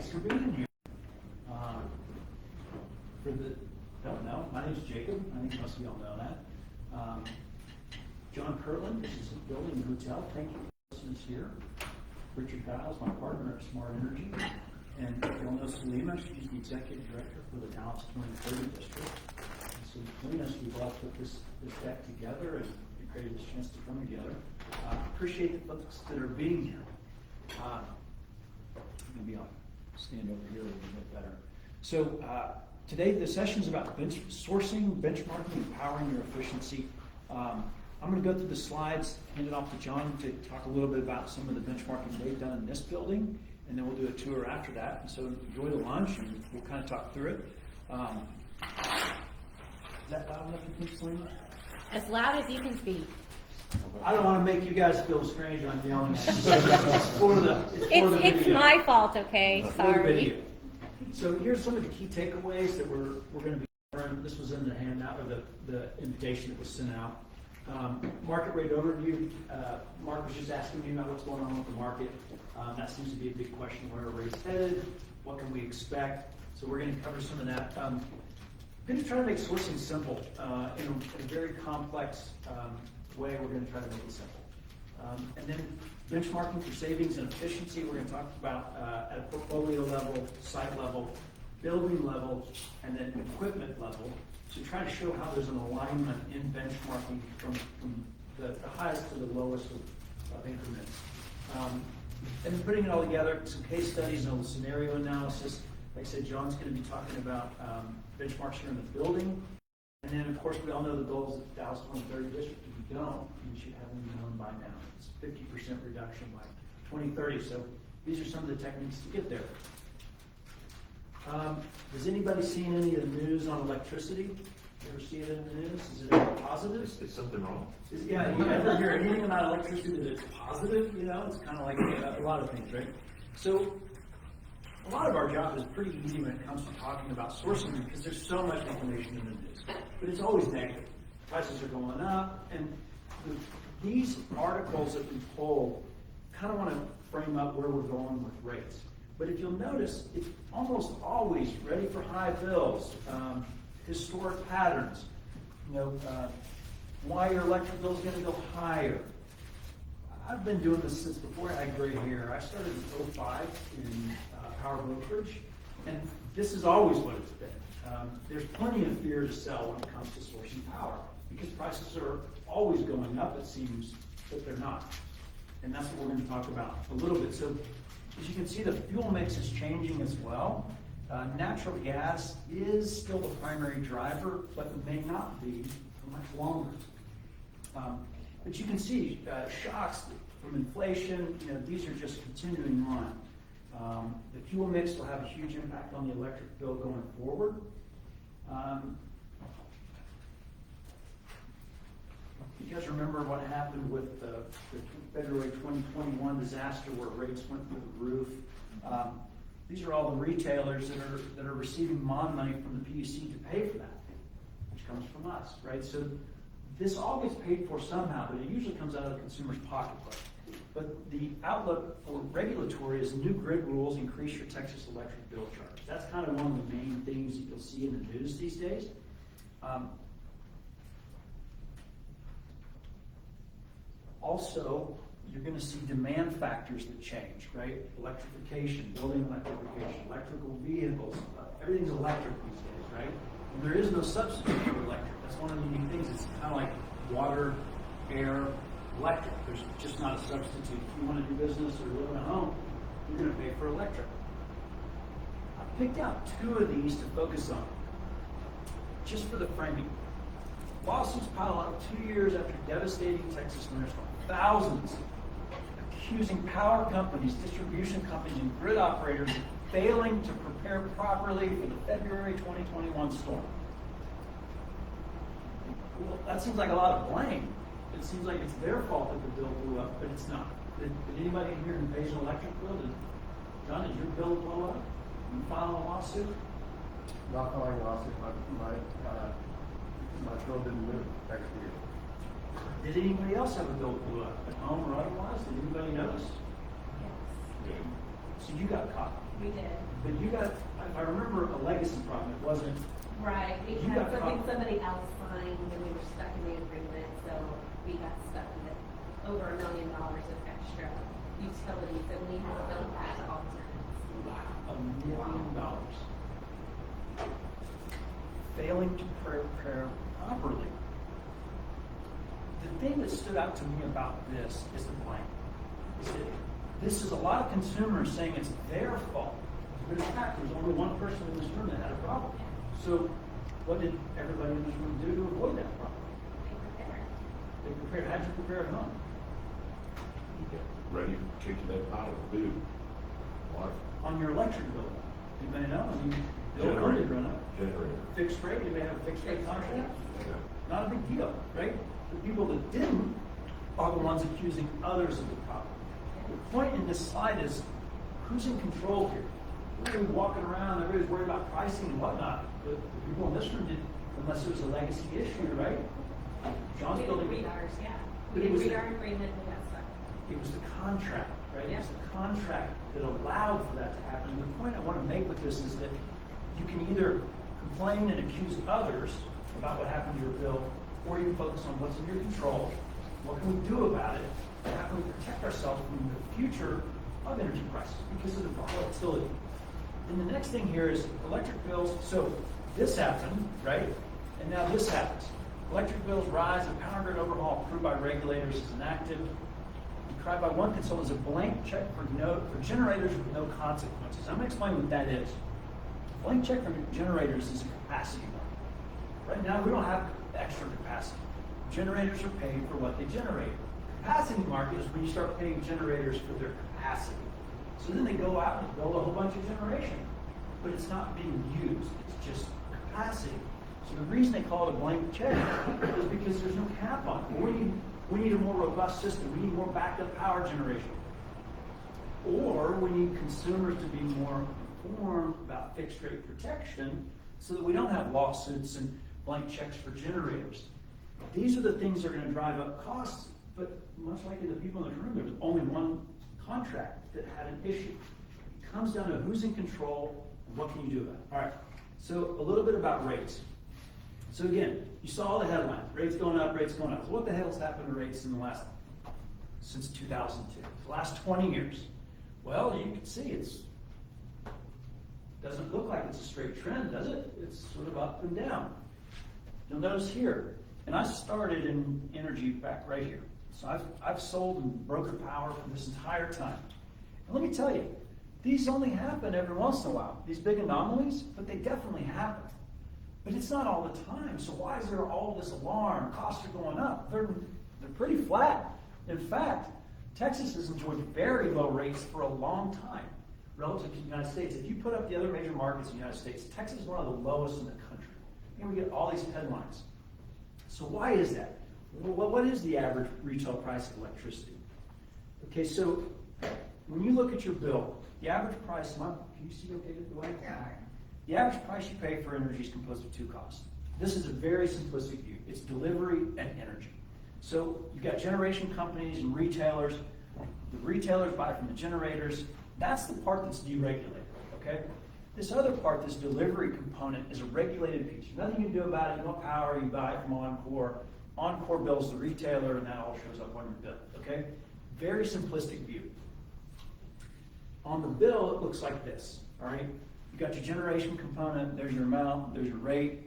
Thanks for being here. For the don't know, my name is Jacob. I think most of y'all know that. John Kirtland, this is a building and hotel. Thank you for listening here. Richard Giles, my partner at Smart Energy. And you'll know Salima, she's the executive director for the Dallas 2030 district. And so between us, we've all put this deck together and created this chance to come together. Appreciate the folks that are being here. Maybe I'll stand over here a little bit better. So today the session is about sourcing, benchmarking, and powering your efficiency. I'm going to go through the slides, hand it off to John to talk a little bit about some of the benchmarking they've done in this building, and then we'll do a tour after that. And so enjoy the lunch, and we'll kind of talk through it. Is that loud enough, you think, Selena? As loud as you can speak. I don't want to make you guys feel strange on yelling at you. It's my fault, okay? Sorry. So here's some of the key takeaways that we're going to be covering. This was in the handout, or the invitation that was sent out. Market rate overview. Mark was just asking me about what's going on with the market. That seems to be a big question. Where are rates headed? What can we expect? So we're going to cover some of that. I'm going to try to make sourcing simple in a very complex way. We're going to try to make it simple. And then benchmarking for savings and efficiency. We're going to talk about at a portfolio level, site level, building level, and then equipment level, to try to show how there's an alignment in benchmarking from the highest to the lowest of increments. And then putting it all together, some case studies and a scenario analysis. Like I said, John's going to be talking about benchmarks here in the building. And then, of course, we all know the goals of the Dallas 2030 district. If you don't, you should have them known by now. It's 50% reduction by 2030. So these are some of the techniques to get there. Has anybody seen any of the news on electricity? You ever see it in the news? Is it ever positive? Is something wrong? Yeah, you ever hear anything about electricity that is positive? You know, it's kind of like a lot of things, right? So a lot of our job is pretty easy when it comes to talking about sourcing, because there's so much information in the news. But it's always negative. Prices are going up, and these articles that we pull kind of want to frame up where we're going with rates. But if you'll notice, it's almost always ready for high bills, historic patterns, why your electric bill is going to go higher. I've been doing this since before I had gray hair. I started in 2005 in power brokerage, and this is always what it's been. There's plenty of fear to sell when it comes to sourcing power, because prices are always going up, it seems, but they're not. And that's what we're going to talk about a little bit. So as you can see, the fuel mix is changing as well. Natural gas is still the primary driver, but may not be for much longer. But you can see shocks from inflation, these are just continuing on. The fuel mix will have a huge impact on the electric bill going forward. You guys remember what happened with the February 2021 disaster where rates went through the roof? These are all the retailers that are receiving bond money from the PUC to pay for that, which comes from us, right? So this all gets paid for somehow, but it usually comes out of the consumer's pocketbook. But the outlook for regulatory is new grid rules increase your Texas electric bill charge. That's kind of one of the main things that you'll see in the news these days. Also, you're going to see demand factors that change, right? Electrification, building electrification, electrical vehicles, everything's electric these days, right? And there is no substitute for electric. That's one of the unique things. It's kind of like water, air, electric. There's just not a substitute. If you want to do business or live in a home, you're going to pay for electric. I picked out two of these to focus on, just for the framing. Lawsuits pile up 2 years after devastating Texas windstorm. Thousands accusing power companies, distribution companies, and grid operators of failing to prepare properly for the February 2021 storm. Well, that seems like a lot of blame. It seems like it's their fault that the bill blew up, but it's not. Did anybody in here who pays an electric bill? John, did your bill blow up? You file a lawsuit? Not filing a lawsuit. My bill didn't move next year. Did anybody else have a bill blow up at home or otherwise? Did anybody notice? Yes. So you got caught. we did. But you got, if I remember, a legacy problem. It wasn't, Right, we You had got something caught. somebody else signed and we were stuck in the agreement, so we got stuck with over $1 million of extra utilities and we had to bill that to all tenants. $1 million. Failing to prepare properly. The thing that stood out to me about this is the blame. Is that this is a lot of consumers saying it's their fault. But in fact, there's only one person in this room that had a problem. So what did everybody in this room do to avoid that problem? They prepared. They prepared. How'd you prepare at home? Ready, kicking that power, dude. What? On your electric bill. Anybody know? I mean, bill Generator. did run up. Generator. Fixed rate, you may have a fixed rate contract. Yeah. Not a big deal, right? The people that didn't are the ones accusing others of the problem. The point in this slide is, who's in control here? We're gonna be walking around, everybody's worried about pricing and whatnot, but the people in this room didn't, unless it was a legacy issue, right? John's We building. didn't read ours, yeah. But We it was didn't read the- our agreement, we got stuck. It was the contract, right? It was the contract that allowed for that to happen. And the point I want to make with this is that you can either complain and accuse others about what happened to your bill, or you can focus on what's in your control, what can we do about it, and how can we protect ourselves from the future of energy prices because of the volatility. And the next thing here is electric bills. So this happened, right? And now this happens. Electric bills rise, and power grid overhaul approved by regulators is enacted. Described by one consultant as a blank check for generators with no consequences. I'm going to explain what that is. Blank check for generators is a capacity market. Right now, we don't have extra capacity. Generators are paid for what they generate. Capacity market is when you start paying generators for their capacity. So then they go out and build a whole bunch of generation, but it's not being used. It's just capacity. So the reason they call it a blank check is because there's no cap on it. We need a more robust system. We need more backup power generation. Or we need consumers to be more informed about fixed rate protection so that we don't have lawsuits and blank checks for generators. These are the things that are going to drive up costs, but much like the people in the room, there's only one contract that had an issue. It comes down to who's in control and what can you do about it. All right, so a little bit about rates. So again, you saw the headline, rates going up, rates going up. So what the hell's happened to rates in the since 2002, the last 20 years? Well, you can see doesn't look like it's a straight trend, does it? It's sort of up and down. You'll notice here, and I started in energy back right here. So I've sold and brokered power for this entire time. And let me tell you, these only happen every once in a while, these big anomalies, but they definitely happen. But it's not all the time. So why is there all this alarm? Costs are going up. They're pretty flat. In fact, Texas has enjoyed very low rates for a long time relative to the United States. If you put up the other major markets in the United States, Texas is one of the lowest in the country. And we get all these headlines. So why is that? Well, what is the average retail price of electricity? Okay, so when you look at your bill, the average price, can you see okay the way? Yeah. The average price you pay for energy is composed of two costs. This is a very simplistic view. It's delivery and energy. So you've got generation companies and retailers. The retailers buy from the generators. That's the part that's deregulated, okay? This other part, this delivery component, is a regulated piece. Nothing you can do about it. You want power, you buy it from Encore. Encore bills the retailer, and that all shows up on your bill, okay? Very simplistic view. On the bill, it looks like this, all right? You got your generation component, there's your amount, there's your rate.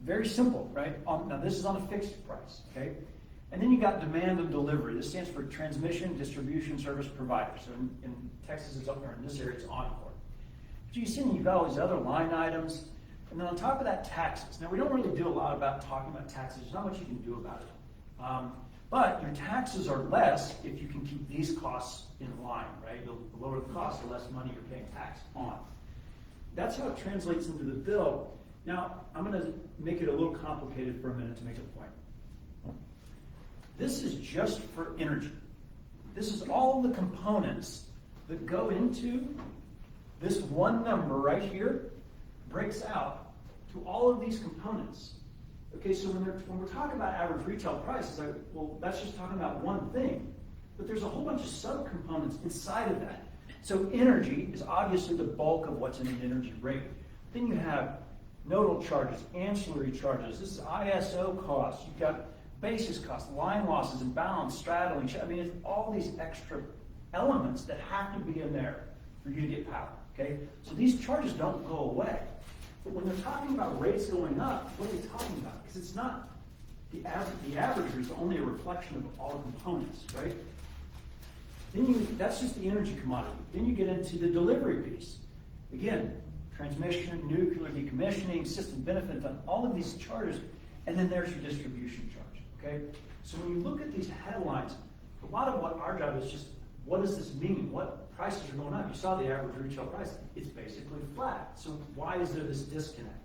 Very simple, right? Now this is on a fixed price, okay? And then you got demand and delivery. This stands for transmission, distribution, service provider. So in Texas, it's up there. In this area, it's Encore. But you see, you've got all these other line items. And then on top of that, taxes. Now, we don't really do a lot about talking about taxes. There's not much you can do about it. But your taxes are less if you can keep these costs in line, right? The lower the cost, the less money you're paying tax on. That's how it translates into the bill. Now, I'm going to make it a little complicated for a minute to make a point. This is just for energy. This is all the components that go into this one number right here, breaks out to all of these components. Okay, so when we're talking about average retail prices, well, that's just talking about one thing. But there's a whole bunch of subcomponents inside of that. So energy is obviously the bulk of what's in an energy rate. Then you have nodal charges, ancillary charges. This is ISO costs. You've got basis costs, line losses, imbalance, straddling. I mean, it's all these extra elements that have to be in there for you to get power, okay? So these charges don't go away. But when they're talking about rates going up, what are they talking about? Because it's not, the average is only a reflection of all components, right? Then that's just the energy commodity. Then you get into the delivery piece. Again, transmission, nuclear decommissioning, system benefit fund, all of these charges, and then there's your distribution charge, okay? So when you look at these headlines, a lot of what our job is just, what does this mean? What prices are going up? You saw the average retail price. It's basically flat. So why is there this disconnect?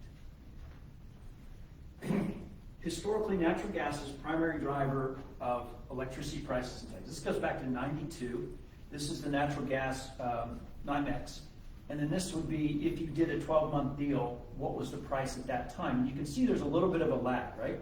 Historically, natural gas is primary driver of electricity prices in Texas. This goes back to '92. This is the natural gas NYMEX. And then this would be, if you did a 12-month deal, what was the price at that time? And you can see there's a little bit of a lag, right?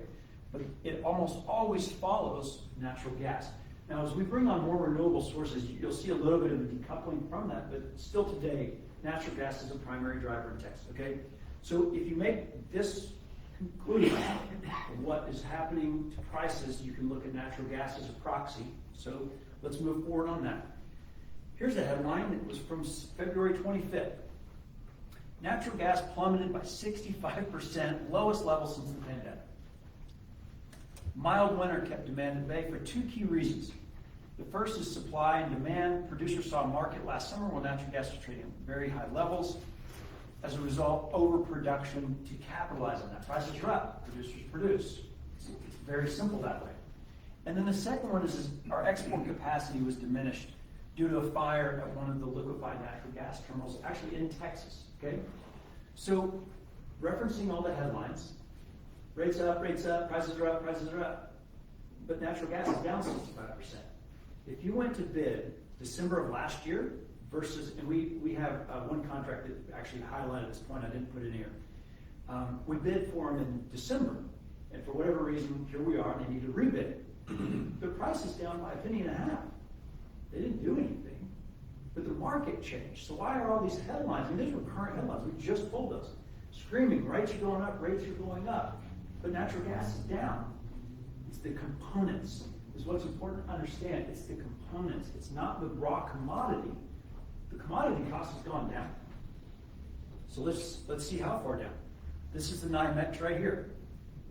But it almost always follows natural gas. Now, as we bring on more renewable sources, you'll see a little bit of a decoupling from that, but still today, natural gas is a primary driver in Texas, okay? So if you make this conclusion of what is happening to prices, you can look at natural gas as a proxy. So let's move forward on that. Here's a headline that was from February 25th. Natural gas plummeted by 65%, lowest level since the pandemic. Mild winter kept demand at bay for two key reasons. The first is supply and demand. Producers saw a market last summer when natural gas was trading at very high levels. As a result, overproduction to capitalize on that. Prices are up, producers produce. It's very simple that way. And then the second one is our export capacity was diminished due to a fire at one of the liquefied natural gas terminals, actually in Texas, okay? So, referencing all the headlines, rates up, prices are up, but natural gas is down 65%. If you went to bid December of last year versus, and we have one contract that actually highlighted this point, I didn't put it in here. We bid for them in December, and for whatever reason, here we are, and they need to rebid. Their price is down by $0.015. They didn't do anything, but the market changed. So why are all these headlines? I mean, these were current headlines. We just pulled those. Screaming, rates are going up, rates are going up. But natural gas is down. It's the components, is what's important to understand. It's the components. It's not the raw commodity. The commodity cost has gone down. So let's see how far down. This is the NYMEX right here.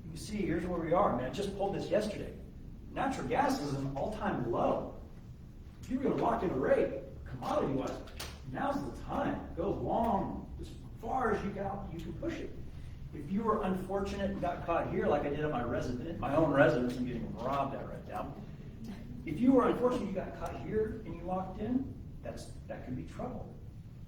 You can see, here's where we are. Man, I just pulled this yesterday. Natural gas is an all-time low. If you were going to lock in a rate, commodity-wise, now's the time. Go long, as far as you can push it. If you were unfortunate and got caught here, like I did at my own residence, I'm getting robbed at right now. If you were unfortunate, you got caught here and you locked in, that could be trouble.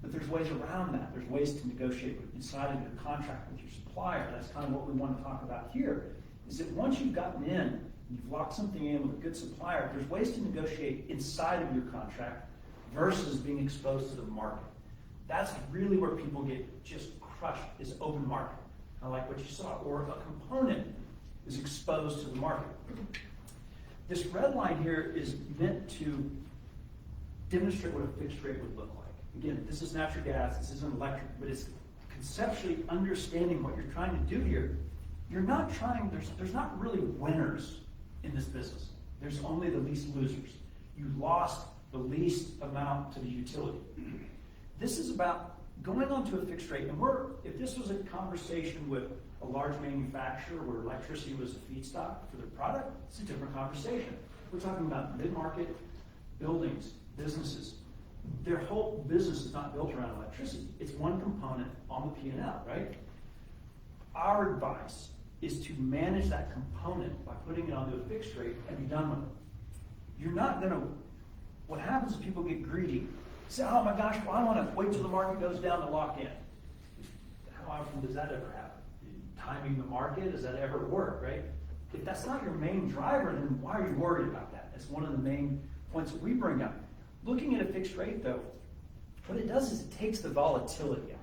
But there's ways around that. There's ways to negotiate inside of your contract with your supplier. That's kind of what we want to talk about here. Is that once you've gotten in, you've locked something in with a good supplier, there's ways to negotiate inside of your contract versus being exposed to the market. That's really where people get just crushed, is open market. I like what you saw, or a component is exposed to the market. This red line here is meant to demonstrate what a fixed rate would look like. Again, this is natural gas, this isn't electric, but it's conceptually understanding what you're trying to do here. You're not trying, there's not really winners in this business. There's only the least losers. You lost the least amount to the utility. This is about going onto a fixed rate, and if this was a conversation with a large manufacturer where electricity was a feedstock for their product, it's a different conversation. We're talking about mid-market buildings, businesses. Their whole business is not built around electricity. It's one component on the P&L, right? Our advice is to manage that component by putting it onto a fixed rate and be done with it. You're not going to, what happens is people get greedy. Say, oh my gosh, well, I want to wait till the market goes down to lock in. How often does that ever happen? Timing the market, does that ever work, right? If that's not your main driver, then why are you worried about that? That's one of the main points that we bring up. Looking at a fixed rate, though, what it does is it takes the volatility out,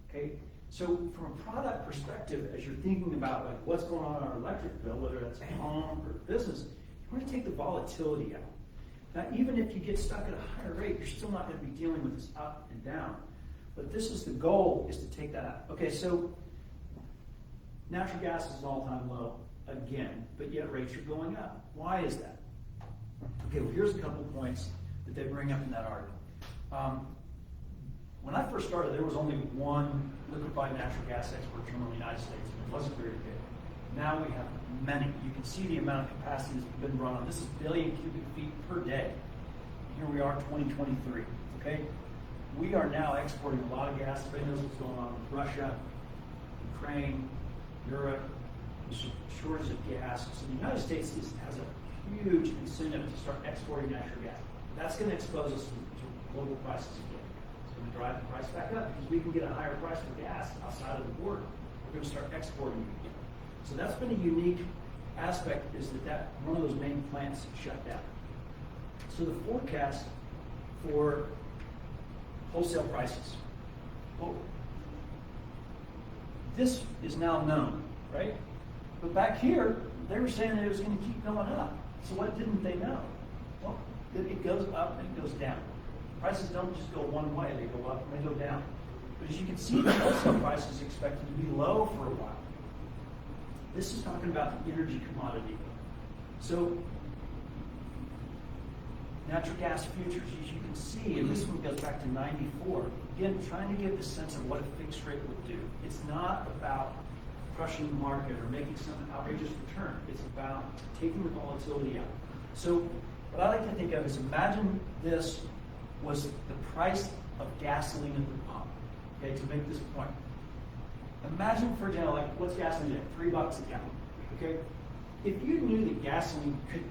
okay? So from a product perspective, as you're thinking about like what's going on our electric bill, whether that's a home or a business, you want to take the volatility out. Now, even if you get stuck at a higher rate, you're still not gonna be dealing with this up and down. But this is the goal, is to take that out. Okay, so natural gas is an all-time low again, but yet rates are going up. Why is that? Okay, well, here's a couple points that they bring up in that argument. When I first started, there was only one liquefied natural gas export terminal in the United States, and it wasn't very big. Now we have many. You can see the amount of capacity that's been brought on. This is billion cubic feet per day. Here we are, 2023, okay? We are now exporting a lot of gas. Everybody knows what's going on with Russia, Ukraine, Europe. There's a shortage of gas. So the United States has a huge incentive to start exporting natural gas. That's going to expose us to global prices again. It's going to drive the price back up because we can get a higher price for gas outside of the border. We're going to start exporting it again. So that's been a unique aspect, is that one of those main plants shut down. So the forecast for wholesale prices. Well, this is now known, right? But back here, they were saying that it was going to keep going up. So what didn't they know? Well, that it goes up and it goes down. Prices don't just go one way, they go up and they go down. But as you can see, the wholesale price is expected to be low for a while. This is talking about the energy commodity. So natural gas futures, as you can see, and this one goes back to 94, again, trying to give the sense of what a fixed rate would do. It's not about crushing the market or making some outrageous return. It's about taking the volatility out. So what I like to think of is, imagine this was the price of gasoline at the pump, okay, to make this point. Imagine, for example, like, what's gasoline at? $3 a gallon, okay? If you knew that gasoline could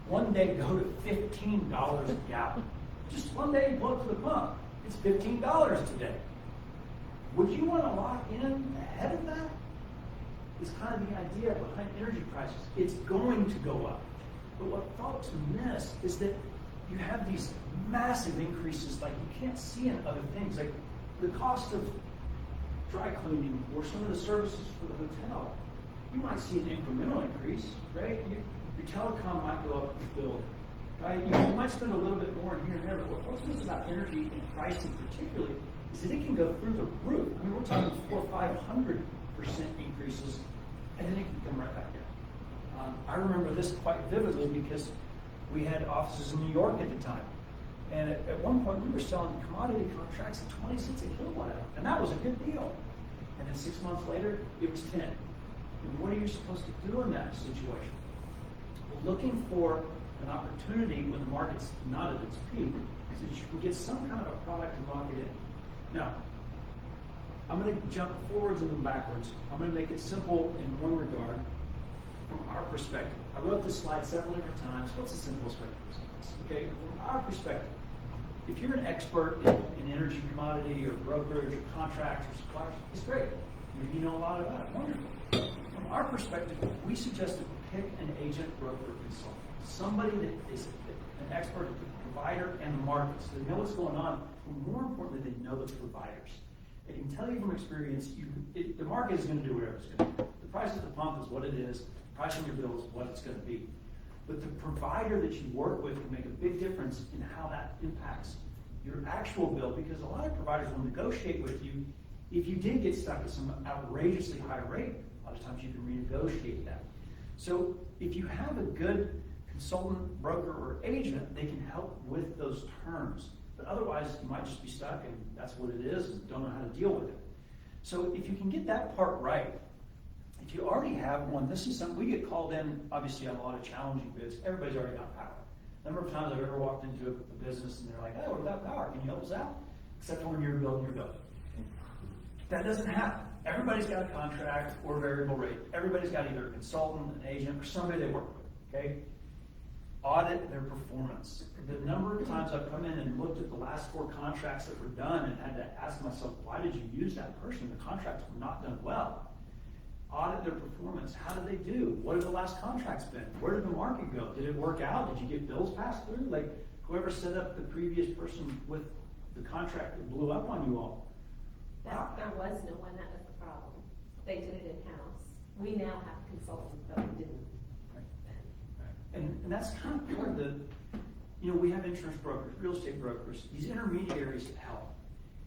one day go to $15 a gallon, just one day you go up to the pump, it's $15 today. Would you want to lock in ahead of that? It's kind of the idea behind energy prices. It's going to go up. But what folks miss is that you have these massive increases like you can't see in other things. Like the cost of dry cleaning or some of the services for the hotel, you might see an incremental increase, right? Your telecom might go up in the bill, right? You might spend a little bit more here and there, but what's nice about energy and pricing particularly is that it can go through the roof. I mean, we're talking 400% or 500% increases, and then it can come right back down. I remember this quite vividly because we had offices in New York at the time. And at one point, we were selling commodity contracts at 20 cents a kilowatt hour, and that was a good deal. And then 6 months later, it was 10. And what are you supposed to do in that situation? Well, looking for an opportunity when the market's not at its peak, so that you can get some kind of a product and lock it in. Now, I'm going to jump forwards and then backwards. I'm going to make it simple in one regard. From our perspective, I wrote this slide several different times. What's the simplest way to do this? Okay, from our perspective, if you're an expert in energy commodity or brokerage or contracts or suppliers, it's great. You know a lot about it. Wonderful. From our perspective, we suggest that we pick an agent, broker, or consultant. Somebody that is an expert at the provider and the markets. They know what's going on, but more importantly, they know the providers. They can tell you from experience, the market is going to do whatever it's going to do. The price at the pump is what it is. The price on your bill is what it's going to be. But the provider that you work with can make a big difference in how that impacts your actual bill, because a lot of providers will negotiate with you. If you did get stuck at some outrageously high rate, a lot of times you can renegotiate that. So if you have a good consultant, broker, or agent, they can help with those terms. But otherwise, you might just be stuck and that's what it is and don't know how to deal with it. So if you can get that part right, if you already have one, this is something we get called in, obviously, on a lot of challenging bids. Everybody's already got power. Number of times I've ever walked into a business and they're like, "Oh, we've got power. Can you help us out?" Except for when you're building your building. That doesn't happen. Everybody's got a contract or variable rate. Everybody's got either a consultant, an agent, or somebody they work with. Okay? Audit their performance. The number of times I've come in and looked at the last 4 contracts that were done and had to ask myself, why did you use that person? The contracts were not done well. Audit their performance. How did they do? What have the last contracts been? Where did the market go? Did it work out? Did you get bills passed through? Like, whoever set up the previous person with the contract that blew up on you all. Wow. There was no one, that was the problem. They did it in-house. We now have consultants, but we didn't then. And that's kind of part of we have insurance brokers, real estate brokers, these intermediaries that help.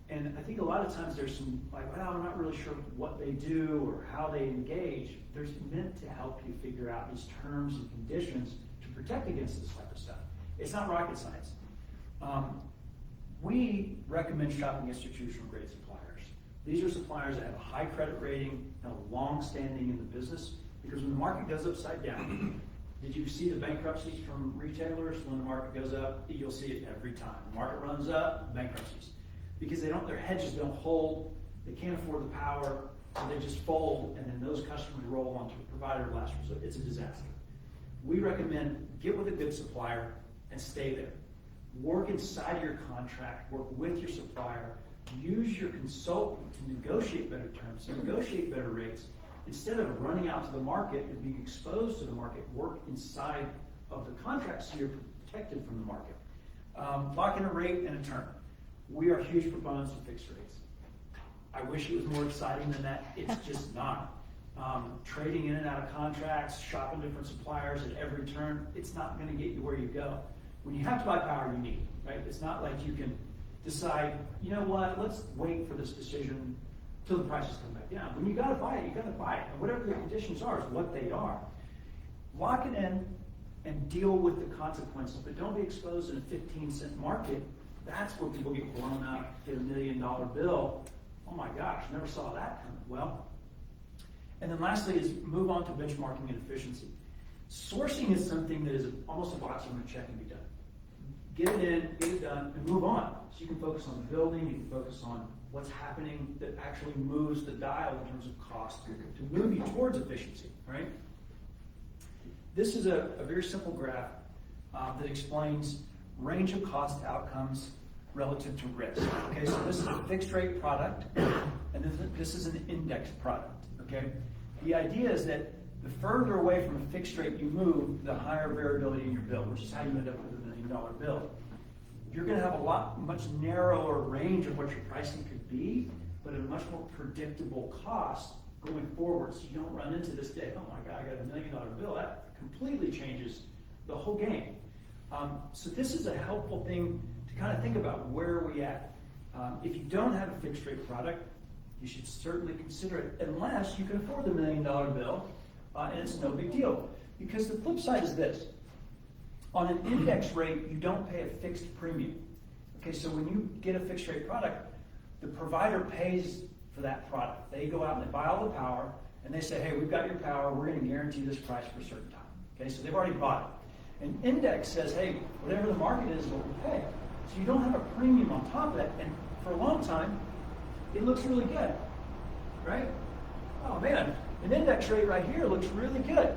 And I think a lot of times there's some, like, well, I'm not really sure what they do or how they engage. They're meant to help you figure out these terms and conditions to protect against this type of stuff. It's not rocket science. We recommend shopping institutional grade suppliers. These are suppliers that have a high credit rating and a long standing in the business, because when the market goes upside down, did you see the bankruptcies from retailers? When the market goes up, you'll see it every time. The market runs up, bankruptcies. Because their hedges don't hold, they can't afford the power, so they just fold, and then those customers roll onto a provider of last resort. It's a disaster. We recommend get with a good supplier and stay there. Work inside your contract, work with your supplier, use your consultant to negotiate better terms, negotiate better rates. Instead of running out to the market and being exposed to the market, work inside of the contract so you're protected from the market. Lock in a rate and a term. We are huge proponents of fixed rates. I wish it was more exciting than that. It's just not. Trading in and out of contracts, shopping different suppliers at every turn, it's not going to get you where you go. When you have to buy power, you need it, right? It's not like you can decide, you know what, let's wait for this decision till the prices come back down. When you got to buy it, you got to buy it. And whatever the conditions are is what they are. Lock it in and deal with the consequences, but don't be exposed in a 15-cent market. That's where people get blown up, get $1 million bill. Oh my gosh, never saw that coming. Well, and then lastly is move on to benchmarking and efficiency. Sourcing is something that is almost a box on a check and be done. Get it in, get it done, and move on. So you can focus on the building, you can focus on what's happening that actually moves the dial in terms of cost to move you towards efficiency, right? This is a very simple graph that explains range of cost outcomes relative to risk. Okay, so this is a fixed rate product, and this is an indexed product. Okay, the idea is that the further away from a fixed rate you move, the higher variability in your bill, which is how you end up with $1 million bill. You're going to have a much narrower range of what your pricing could be, but at a much more predictable cost going forward. So you don't run into this day, oh my God, I got $1 million bill. That completely changes the whole game. So this is a helpful thing to kind of think about where are we at. If you don't have a fixed rate product, you should certainly consider it, unless you can afford the $1 million bill, and it's no big deal. Because the flip side is this. On an index rate, you don't pay a fixed premium. Okay, so when you get a fixed rate product, the provider pays for that product. They go out and they buy all the power, and they say, hey, we've got your power, we're going to guarantee this price for a certain time. Okay, so they've already bought it. And index says, hey, whatever the market is what we pay. So you don't have a premium on top of that, and for a long time, it looks really good, right? Oh man, an index rate right here looks really good.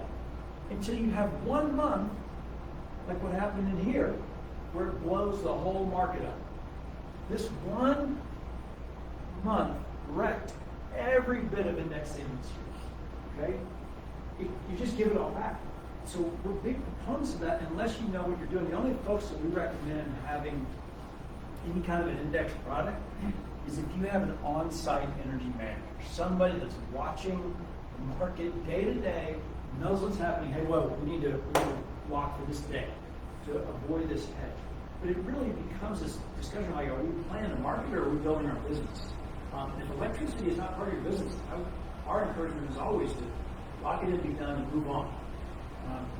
Until you have 1 month, like what happened in here, where it blows the whole market up. This 1 month wrecked every bit of index savings, okay? You just give it all back. So we're big proponents of that unless you know what you're doing. The only folks that we recommend having any kind of an index product is if you have an on-site energy manager, somebody that's watching the market day to day, knows what's happening. Hey, whoa, we need to lock for this day to avoid this hedge. But it really becomes this discussion like, are we playing the market or are we building our business? If electricity is not part of your business, our encouragement is always to lock it in, be done, and move on.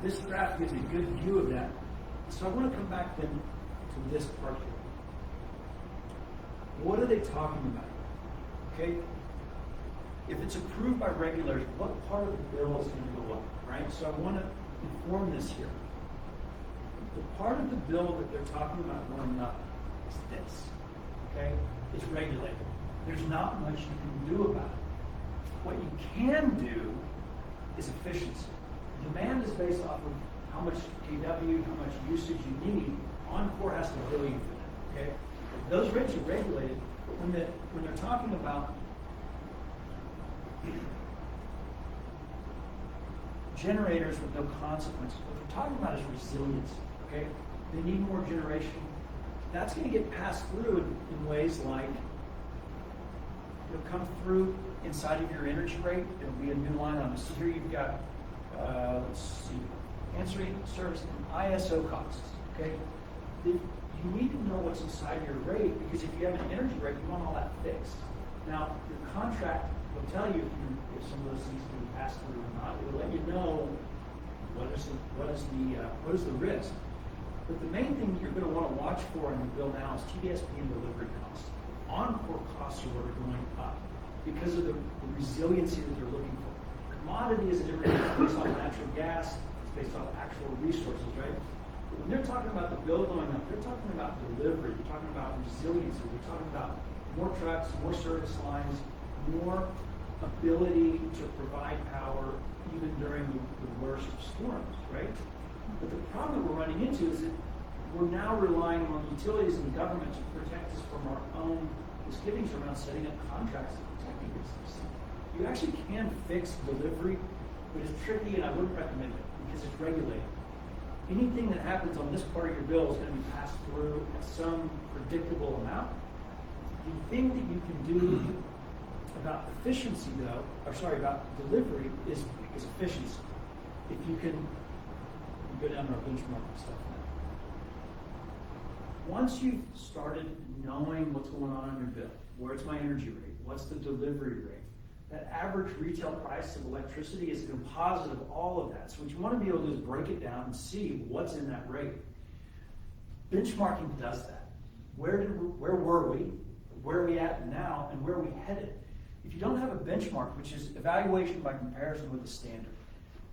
This graph gives a good view of that. So I want to come back then to this part here. What are they talking about? Okay? If it's approved by regulators, what part of the bill is going to go up, right? So I want to inform this here. The part of the bill that they're talking about going up is this, okay? It's regulated. There's not much you can do about it. What you can do is efficiency. Demand is based off of how much kW, how much usage you need. Encore has to bill you for that, okay? Those rates are regulated, but when they're talking about generators with no consequences, what they're talking about is resilience, okay? They need more generation. That's going to get passed through in ways like it'll come through inside of your energy rate. It'll be a new line on this. So here you've got, let's see, answering service and ISO costs, okay? you need to know what's inside your rate, because if you have an energy rate, you want all that fixed. Now, your contract will tell you if some of those things can be passed through or not. It will let you know what is the risk. But the main thing you're going to want to watch for in your bill now is TDSP and delivery costs. On-core costs are what are going up because of the resiliency that they're looking for. Commodity is a different thing. It's based on natural gas. It's based on actual resources, right? When they're talking about the bill going up, they're talking about delivery. They're talking about resiliency. They're talking about more trucks, more service lines, more ability to provide power even during the worst of storms, right? But the problem that we're running into is that we're now relying on utilities and the government to protect us from our own misgivings around setting up contracts and protecting business. You actually can fix delivery, but it's tricky and I wouldn't recommend it because it's regulated. Anything that happens on this part of your bill is going to be passed through at some predictable amount. The thing that you can do about efficiency, though, about delivery is efficiency. If you can go down to our benchmarking stuff now. Once you've started knowing what's going on your bill, where's my energy rate, what's the delivery rate, that average retail price of electricity is a composite of all of that. So what you want to be able to do is break it down and see what's in that rate. Benchmarking does that. Where were we? Where are we at now? And where are we headed? If you don't have a benchmark, which is evaluation by comparison with the standard,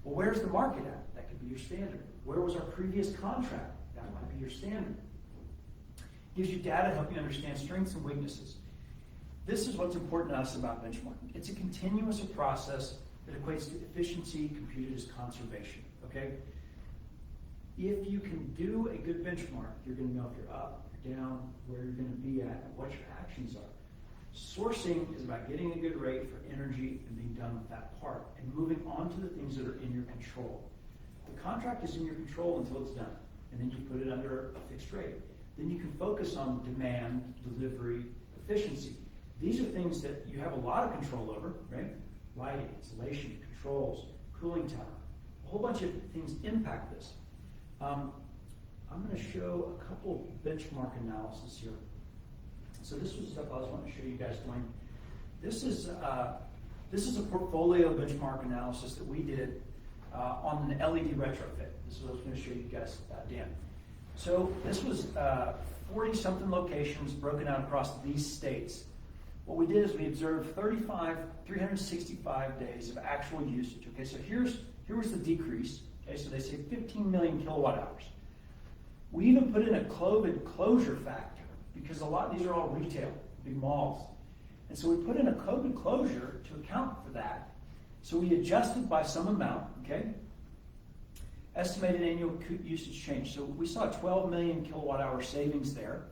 well, where's the market at? That could be your standard. Where was our previous contract? That might be your standard. Gives you data to help you understand strengths and weaknesses. This is what's important to us about benchmarking. It's a continuous process that equates to efficiency computed as conservation, okay? If you can do a good benchmark, you're going to know if you're up, you're down, where you're going to be at, and what your actions are. Sourcing is about getting a good rate for energy and being done with that part and moving on to the things that are in your control. The contract is in your control until it's done, and then you put it under a fixed rate. Then you can focus on demand, delivery, efficiency. These are things that you have a lot of control over, right? Lighting, insulation, controls, cooling tower. A whole bunch of things impact this. I'm going to show a couple benchmark analysis here. So this was stuff I was wanting to show you guys doing. This is a portfolio benchmark analysis that we did on an LED retrofit. This is what I was going to show you guys, Dan. So this was 40-something locations broken out across these states. What we did is we observed 365 days of actual usage. Okay, so here was the decrease. Okay, so they say 15 million kilowatt hours. We even put in a COVID closure factor because these are all retail, big malls. And so we put in a COVID closure to account for that. So we adjusted by some amount, okay? Estimated annual usage change. So we saw 12 million kilowatt hour savings there.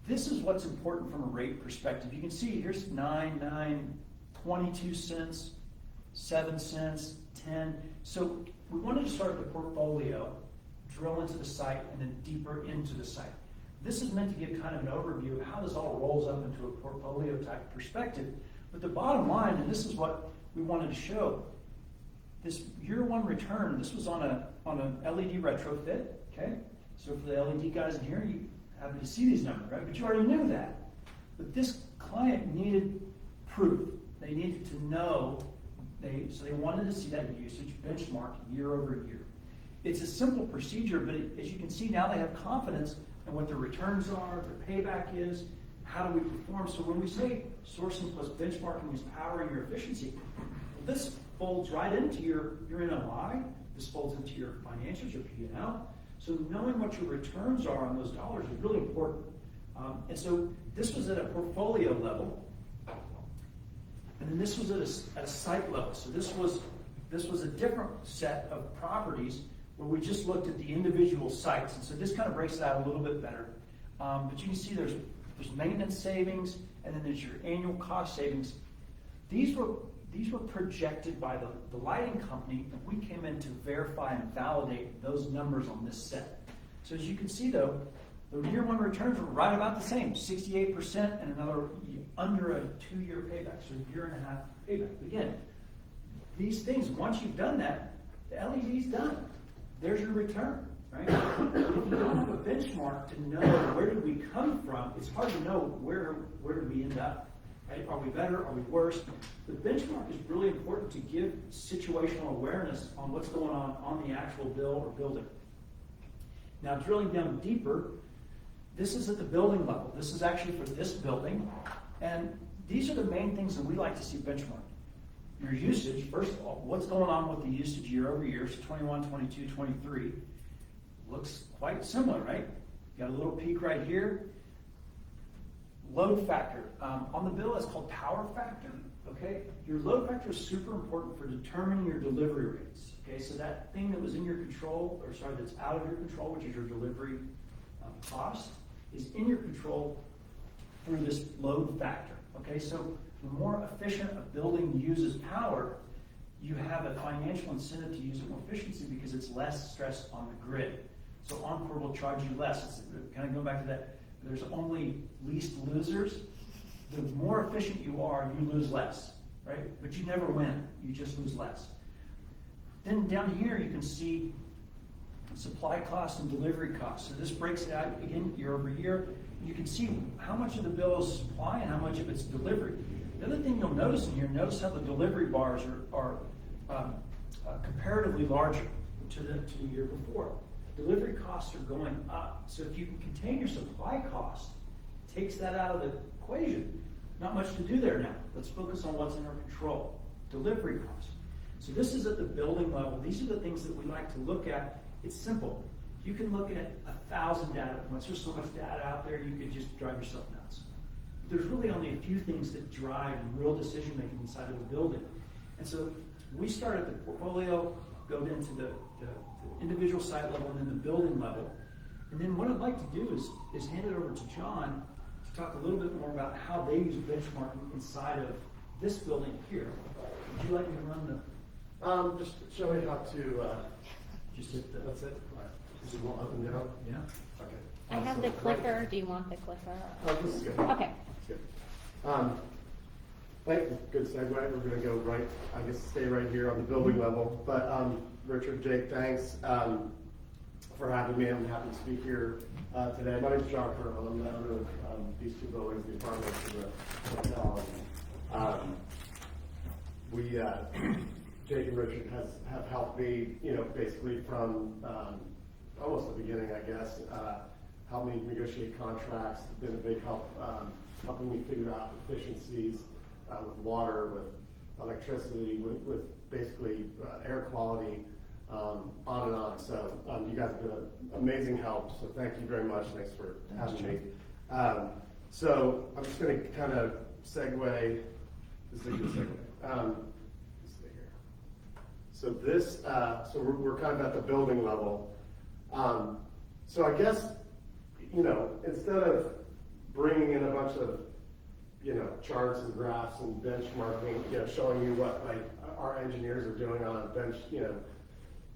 This is what's important from a rate perspective. You can see here's 9, 22 cents, 7 cents, 10. So we wanted to start the portfolio, drill into the site, and then deeper into the site. This is meant to give kind of an overview of how this all rolls up into a portfolio type perspective. But the bottom line, and this is what we wanted to show, this year one return, this was on an LED retrofit, okay? So for the LED guys in here, you happy to see these numbers, right? But you already knew that. But this client needed proof. They needed to know, so they wanted to see that usage benchmark year over year. It's a simple procedure, but as you can see now they have confidence in what their returns are, their payback is, how do we perform. So when we say sourcing plus benchmarking is powering your efficiency, this folds right into your NOI, this folds into your financials, your P&L. So knowing what your returns are on those dollars is really important. And so this was at a portfolio level, and then this was at a site level. So this was a different set of properties where we just looked at the individual sites. And so this kind of breaks it out a little bit better. But you can see there's maintenance savings, and then there's your annual cost savings. These were projected by the lighting company, and we came in to verify and validate those numbers on this set. So as you can see though, the year one returns were right about the same, 68% and another under a 2-year payback, so a year and a half payback. Again, these things, once you've done that, the LED's done. There's your return, right? right? If you don't have a benchmark to know where did we come from, it's hard to know where did we end up, right? Are we better, are we worse? The benchmark is really important to give situational awareness on what's going on the actual bill or building. Now, drilling down deeper, this is at the building level. This is actually for this building, and these are the main things that we like to see benchmarked. Your usage, first of all, what's going on with the usage year over year, so 21, 22, 23, looks quite similar, right? Got a little peak right here. Load factor, on the bill it's called power factor, okay? Your load factor is super important for determining your delivery rates, okay? So that thing that was in your control, or sorry, that's out of your control, which is your delivery cost, is in your control through this load factor, okay? So the more efficient a building uses power, you have a financial incentive to use it more efficiency because it's less stress on the grid. So Encore will charge you less. It's kind of going back to that, there's only least losers. The more efficient you are, you lose less, right? But you never win, you just lose less. Then down here you can see supply costs and delivery costs. So this breaks it out again year over year. You can see how much of the bill is supply and how much of it's delivery. The other thing you'll notice in here, notice how the delivery bars are comparatively larger to the year before. Delivery costs are going up. So if you can contain your supply cost, it takes that out of the equation. Not much to do there now. Let's focus on what's in our control. Delivery costs. So this is at the building level. These are the things that we like to look at. It's simple. You can look at 1,000 data points. There's so much data out there, you could just drive yourself nuts. There's really only a few things that drive real decision making inside of a building. And so we start at the portfolio, go into the individual site level and then the building level. And then what I'd like to do is hand it over to John to talk a little bit more about how they use benchmarking inside of this building here. Would you like me to run the... Just show me how to, Just hit the... that's it? Is it more up and down? Yeah. Okay. I have So the right- clicker. Do you want the clicker? Oh, this is good. Okay. Good. Good segue. We're gonna go right, I guess, stay right here on the building level. But, Richard, Jake, thanks, for having me. I'm happy to speak here, today. My name's John Curl. I'm the owner of, these two buildings, the apartments and the hotel. Jake and Richard have helped me, basically from, almost the beginning, I guess, helped me negotiate contracts, been a big help, helping me figure out efficiencies, with water, with electricity, with basically, air quality, on and on. So, you guys have been an amazing help, so thank you very much. Thanks for having me. So I'm just gonna kind of segue, this is a good segue. Let's see here. So this, so we're kind of at the building level. So I guess, instead of bringing in a bunch of, charts and graphs and benchmarking, showing you what like our engineers are doing on a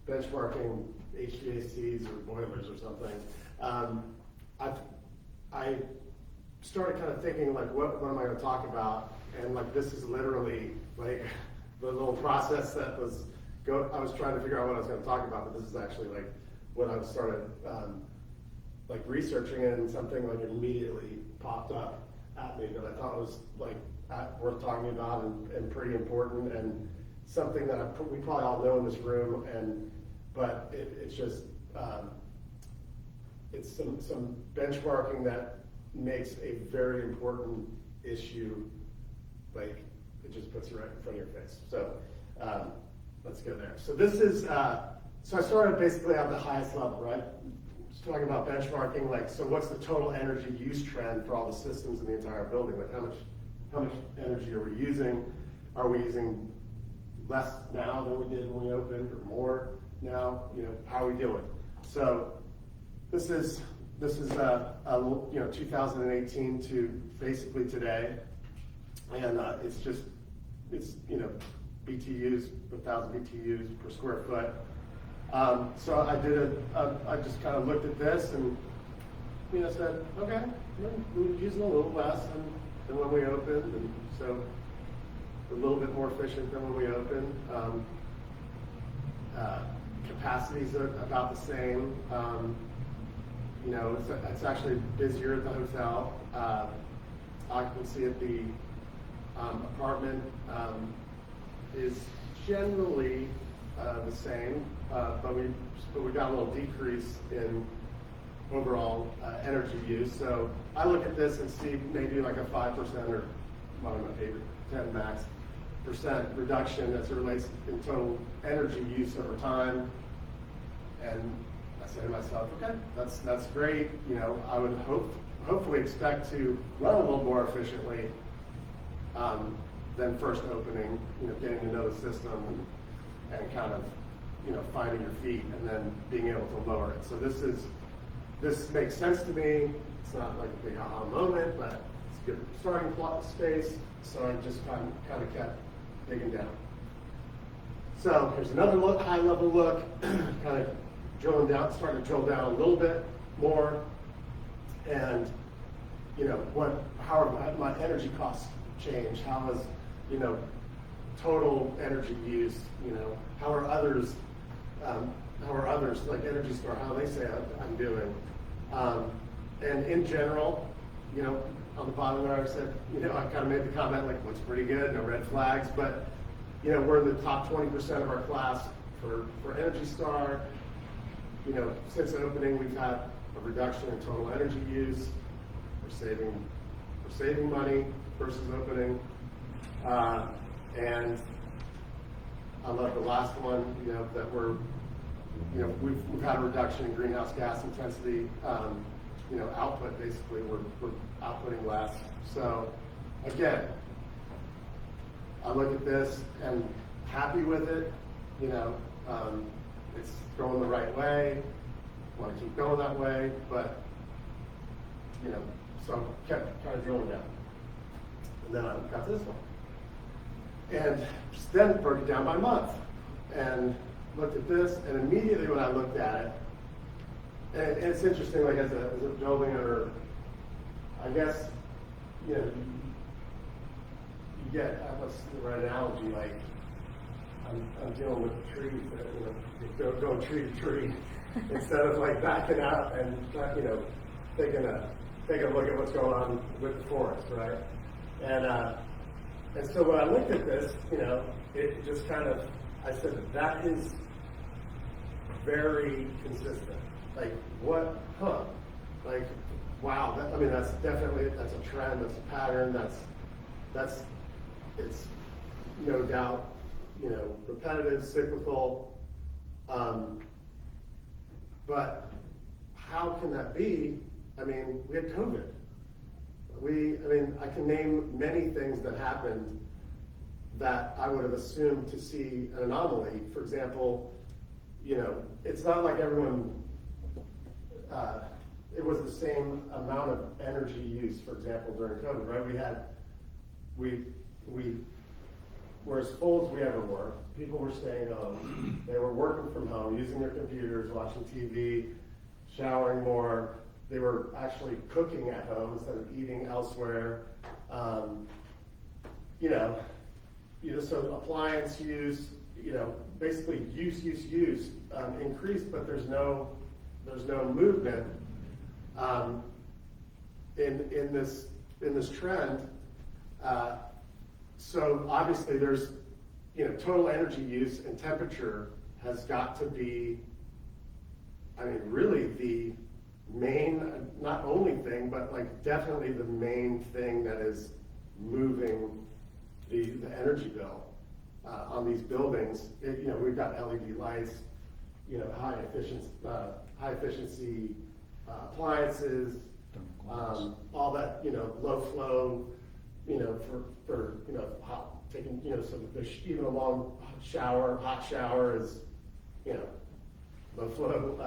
benchmarking HVACs or boilers or something. I started kind of thinking like, what am I going to talk about? And like, this is literally like the little process that I was trying to figure out what I was going to talk about, but this is actually like what I started like researching, and something like immediately popped up at me that I thought was like worth talking about and pretty important, and something that we probably all know in this room, but it's just it's some benchmarking that makes a very important issue, like it just puts it right in front of your face. So let's go there. So this is so I started basically at the highest level, right? Just talking about benchmarking, like, so what's the total energy use trend for all the systems in the entire building? Like, how much energy are we using? Are we using less now than we did when we opened, or more now? How are we doing? So this is 2018 to basically today, and it's BTUs, 1,000 BTUs per square foot. So I just kind of looked at this and, said, okay, we're using a little less than when we opened, and so a little bit more efficient than when we opened. capacities are about the same. You know, it's actually busier at the hotel. Occupancy at the apartment is generally the same, but we got a little decrease in overall energy use. So I look at this and see maybe like a 5% or one of my favorite 10 max percent reduction as it relates in total energy use over time. And I say to myself, okay, that's great. You know, I would hopefully expect to run a little more efficiently than first opening. You know, getting to know the system and kind of, you know, finding your feet and then being able to lower it. So this makes sense to me. It's not like a big aha moment, but it's a good starting plot space. So I just kind of kept digging down. So here's another look, high level look, kind of drilling down, starting to drill down a little bit more. And, you know, how have my energy costs changed? How has, you know, total energy use, you know, how are others like Energy Store, how they say I'm doing. And in general, you know, on the bottom there I said, you know, I kind of made the comment like, looks pretty good, no red flags, but, you know, we're in the top 20% of our class for Energy Star. You know, since opening, we've had a reduction in total energy use. We're saving money versus opening. And I love the last one, you know, that we've had a reduction in greenhouse gas intensity, you know, output. Basically, we're outputting less. So again, I look at this and happy with it. You know, it's going the right way. Want to keep going that way, but you know, so kept kind of drilling down. And then I got this one. And just then broke it down by month and looked at this, and immediately when I looked at it, and it's interesting, like as a building owner, I guess, you know, you get, what's the right analogy, like I'm dealing with the trees that, you know, going tree to tree instead of like backing out and, you know, taking a look at what's going on with the forest, right? And so when I looked at this, you know, it just kind of, I said, that is very consistent. Like, what, like, wow, I mean, that's a trend, that's a pattern, it's no doubt, you know, repetitive, cyclical, but how can that be? I mean, we had COVID. I can name many things that happened that I would have assumed to see an anomaly. For example, you know, it's not like everyone, it was the same amount of energy use, for example, during COVID, right? We were as full as we ever were. People were staying home. They were working from home, using their computers, watching TV, showering more. They were actually cooking at home instead of eating elsewhere. So appliance use, you know, basically use increased, but there's no movement in this trend. So obviously there's, you know, total energy use and temperature has got to be, I mean, really the main, not only thing, but like definitely the main thing that is moving the energy bill on these buildings. You know, we've got LED lights, you know, high efficiency appliances, all that, you know, low flow, you know, for you know, taking, you know, even a long hot shower is, you know, low flow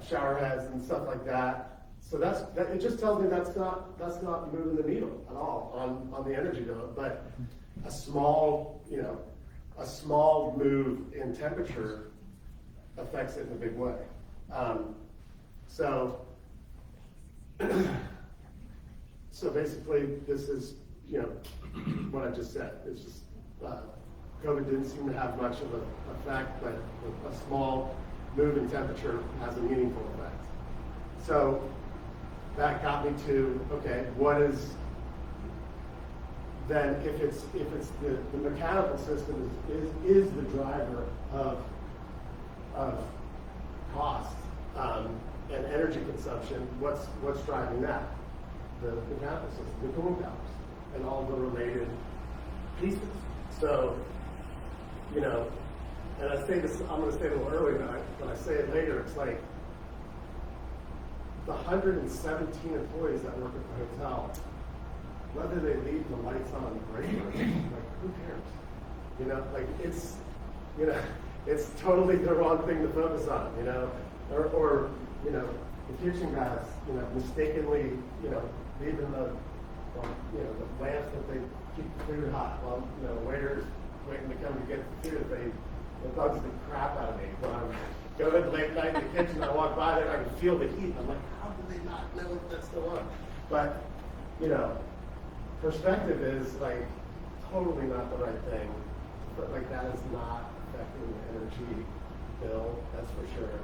shower heads and stuff like that. So it just tells me that's not moving the needle at all on the energy bill. But a small move in temperature affects it in a big way. So basically, this is, you know, what I just said. It's just COVID didn't seem to have much of an effect, but a small move in temperature has a meaningful effect. So that got me to, okay, what is, then if it's the mechanical system is the driver of cost and energy consumption, what's driving that? The mechanical system, the cooling towers, and all the related pieces. So, you know, and I say this, I'm going to say it a little earlier, but I say it later, it's like the 117 employees that work at the hotel, whether they leave the lights on regularly, like, who cares? You know, like, it's, you know, it's totally the wrong thing to focus on, you know, or you know, the kitchen guys, you know, mistakenly, you know, leaving the, you know, the lamps that they keep the food hot while, you know, waiters waiting to come to get the food. It bugs the crap out of me when I'm going late night in the kitchen. I walk by there, I can feel the heat. I'm like, how do they not know if that's still on? But, you know, perspective is like totally not the right thing. But like that is not affecting the energy bill, that's for sure.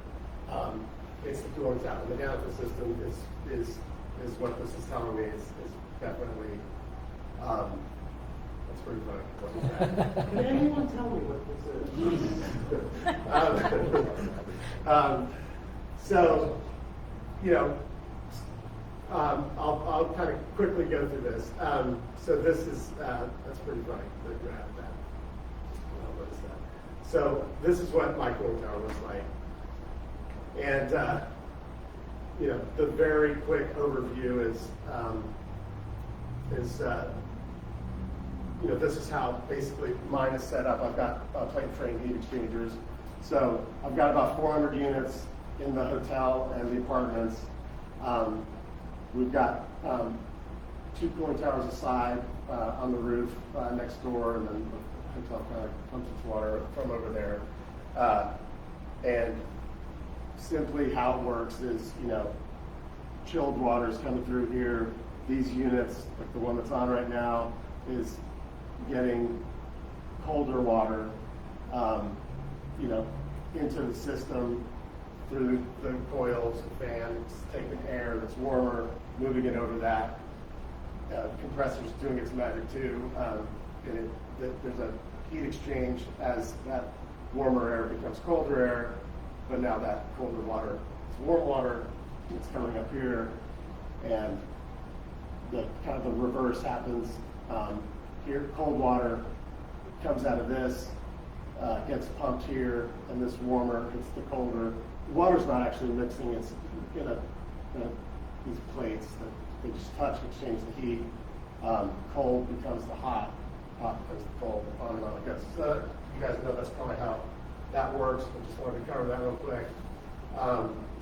It's the cooling tower. The mechanical system is what this is telling me is definitely. That's pretty funny. What was that? Can anyone tell me what this is? So, you know, I'll kind of quickly go through this. So this is that's pretty funny that you have that. What is that? So this is what my cooling tower looks like. And, you know, the very quick overview is you know, this is how basically mine is set up. I've got plate frame heat exchangers. So I've got about 400 units in the hotel and the apartments. We've got 2 cooling towers aside on the roof next door, and then the hotel kind of pumps its water from over there. And simply how it works is, you know, chilled water is coming through here. These units, like the one that's on right now, is getting colder water, you know, into the system through the coils, the fans, taking air that's warmer, moving it over that. Compressor's doing its magic too. And there's a heat exchange as that warmer air becomes colder air. But now that colder water is warm water, it's coming up here, and the kind of the reverse happens. Here, cold water comes out of this, gets pumped here, and this warmer hits the colder. The water's not actually mixing; it's in these plates that they just touch, exchange the heat. Cold becomes the hot, hot becomes the cold, on and on it goes. So you guys know that's probably how that works, but just wanted to cover that real quick.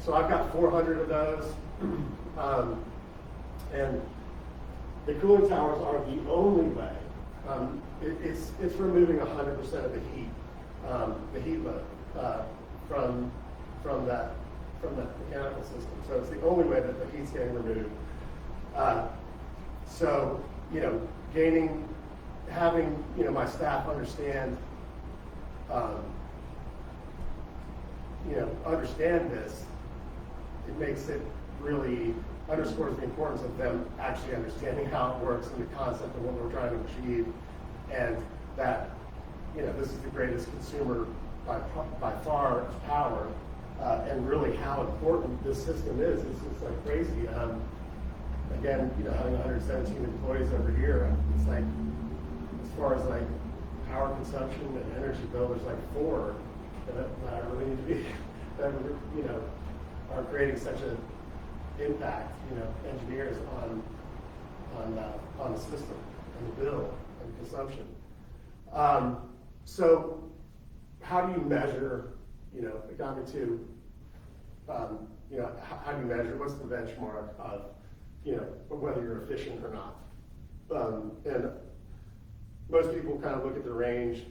So I've got 400 of those, and the cooling towers are the only way. It's removing 100% of the heat load from that mechanical system. So it's the only way that the heat's getting removed. So, you know, having, you know, my staff understand. You know, understand this, it makes it really underscores the importance of them actually understanding how it works and the concept of what we're trying to achieve, and that, you know, this is the greatest consumer by far of power, and really how important this system is. It's like crazy. Again, you know, having 117 employees over here, it's like, as far as like power consumption and energy bill, there's like 4 that really need to be, that, you know, are creating such an impact, you know, engineers on the system and the bill and consumption. So how do you measure, you know, it got me to, you know, how do you measure, what's the benchmark of, you know, whether you're efficient or not? And most people kind of look at the range,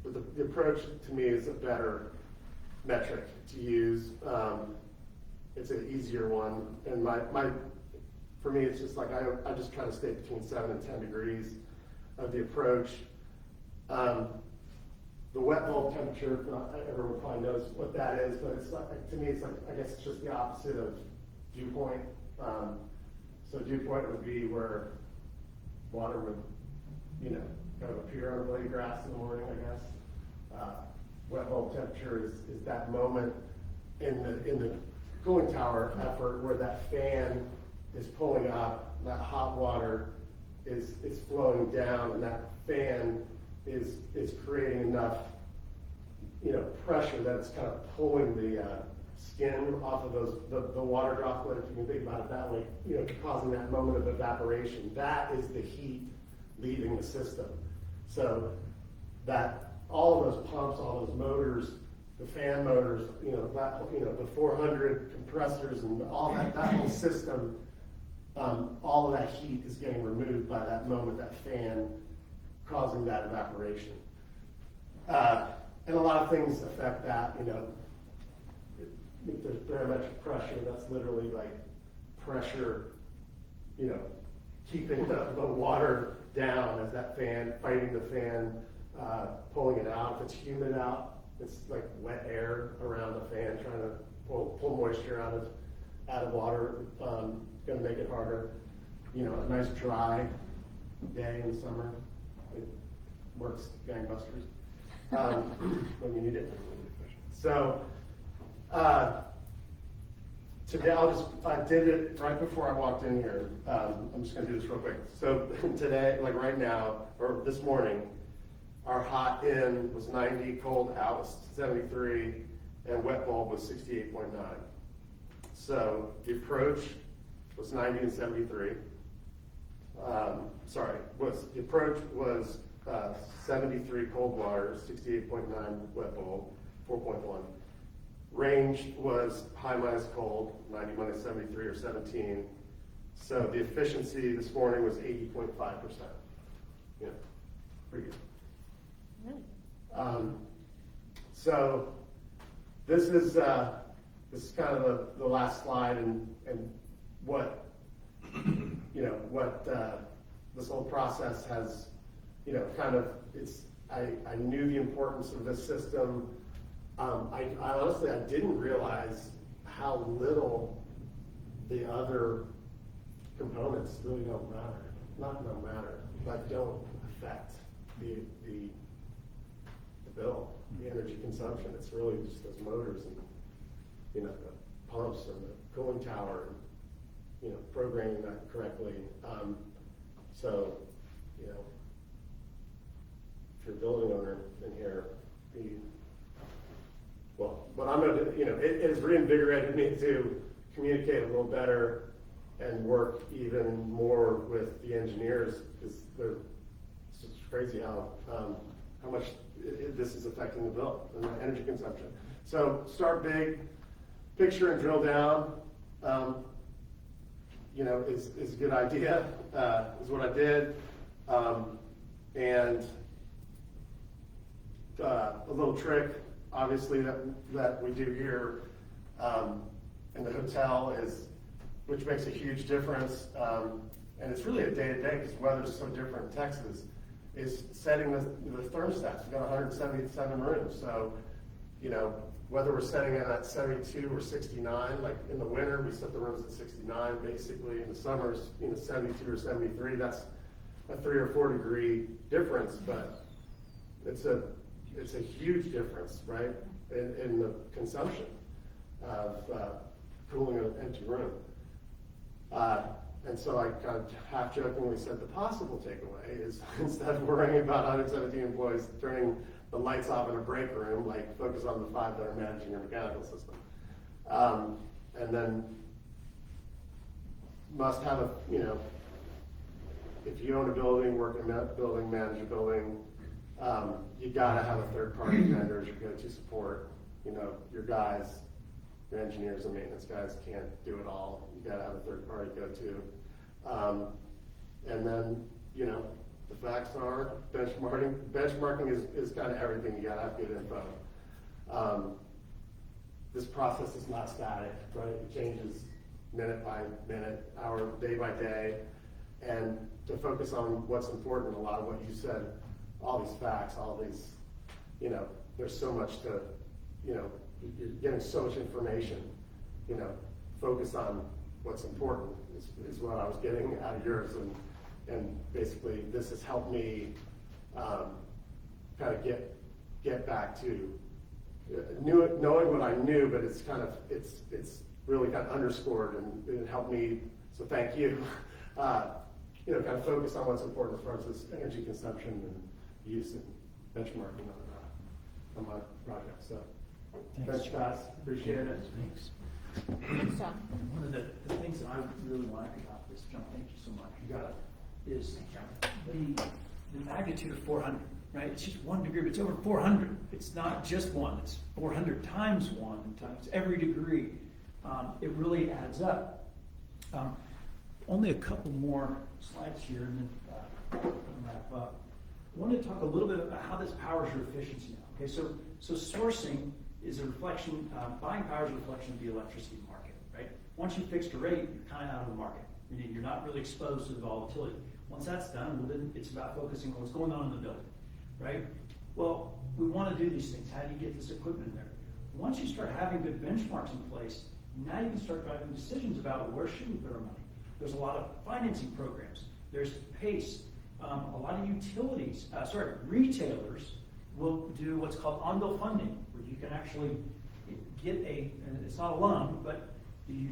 but the approach to me is a better metric to use. It's an easier one, and for me, it's just like I just try to stay between 7 and 10 degrees of the approach. The wet bulb temperature, not everyone probably knows what that is, but it's like, to me, it's like, I guess it's just the opposite of dew point. So dew point would be where water would, you know, kind of appear on a blade of grass in the morning, I guess. Wet bulb temperature is that moment in the cooling tower effort where that fan is pulling up, that hot water is flowing down, and that fan is creating enough, you know, pressure that it's kind of pulling the skin off of the water droplet, if you can think about it that way, you know, causing that moment of evaporation. That is the heat leaving the system. So that all of those pumps, all those motors, the fan motors, you know, the 400 compressors and all that whole system, all of that heat is getting removed by that moment, that fan causing that evaporation. And a lot of things affect that, you know. If there's barometric pressure, that's literally like pressure, you know, keeping the water down as that fan, fighting the fan, pulling it out. If it's humid out, it's like wet air around the fan trying to pull moisture out of water. Gonna make it harder. You know, a nice dry day in the summer, it works gangbusters when you need it. So today I did it right before I walked in here. I'm just gonna do this real quick. So today, like right now, or this morning, our hot in was 90, cold out was 73, and wet bulb was 68.9. So the approach was 90 and 73. The approach was 73 cold water, 68.9 wet bulb, 4.1. Range was high minus cold, 90 minus 73 or 17. So the efficiency this morning was 80.5%. Yeah, pretty good. So this is kind of the last slide, and what, you know, what this whole process has, you know, kind of, I knew the importance of this system. I honestly, I didn't realize how little the other components really don't matter, but don't affect the bill, the energy consumption. It's really just those motors and, you know, the pumps and the cooling tower and, you know, programming that correctly. So, you know, if you're a building owner in here, what I'm going to do, you know, it has reinvigorated me to communicate a little better and work even more with the engineers, because it's just crazy how much this is affecting the bill and the energy consumption. So start big, picture and drill down, you know, is a good idea, is what I did. And a little trick, obviously, that we do here in the hotel which makes a huge difference, and it's really a day-to-day because the weather's so different in Texas, is setting the thermostats. We've got 177 rooms, so, you know, whether we're setting it at 72 or 69, like in the winter, we set the rooms at 69, basically. In the summers, you know, 72 or 73, that's a 3 or 4 degree difference, but it's a huge difference, right, in the consumption of cooling an empty room. And so I kind of half-jokingly said the possible takeaway is, instead of worrying about 117 employees turning the lights off in a break room, like focus on the 5 that are managing your mechanical system. And then must have a, you know, if you own a building, work in that building, manage a building, you gotta have a third-party vendor as your go-to support. You know, your guys, your engineers and maintenance guys can't do it all. You gotta have a third-party go-to. And then, you know, the facts are benchmarking is kind of everything. You gotta have good info. This process is not static, right? It changes minute by minute, hour, day by day. And to focus on what's important, a lot of what you said, all these facts, all these, you know, there's so much to, you know, getting so much information, you know, focus on what's important is what I was getting out of yours, and basically this has helped me kind of get back to knowing what I knew, but it's kind of it's really kind of underscored and it helped me. So thank you. You know, kind of focus on what's important as far as this energy consumption and use and benchmarking on my project. So thanks, guys. Appreciate it. Thanks. So, One of the things that I really like about this, John, thank you so much, you got it, is the magnitude of 400, right? It's just 1 degree, but it's over 400. It's not just one, it's 400 times 1 times every degree. It really adds up. Only a couple more slides here and then we'll wrap up. I want to talk a little bit about how this powers your efficiency now. Okay, so sourcing is a reflection, buying power is a reflection of the electricity market, right? Once you fixed a rate, you're kind of out of the market. Meaning you're not really exposed to the volatility. Once that's done, well, then it's about focusing on what's going on in the building, right? Well, we want to do these things. How do you get this equipment in there? Once you start having good benchmarks in place, now you can start driving decisions about where should we put our money. There's a lot of financing programs. There's PACE. A lot of utilities, retailers will do what's called on-bill funding, where you can actually get and it's not a loan, but the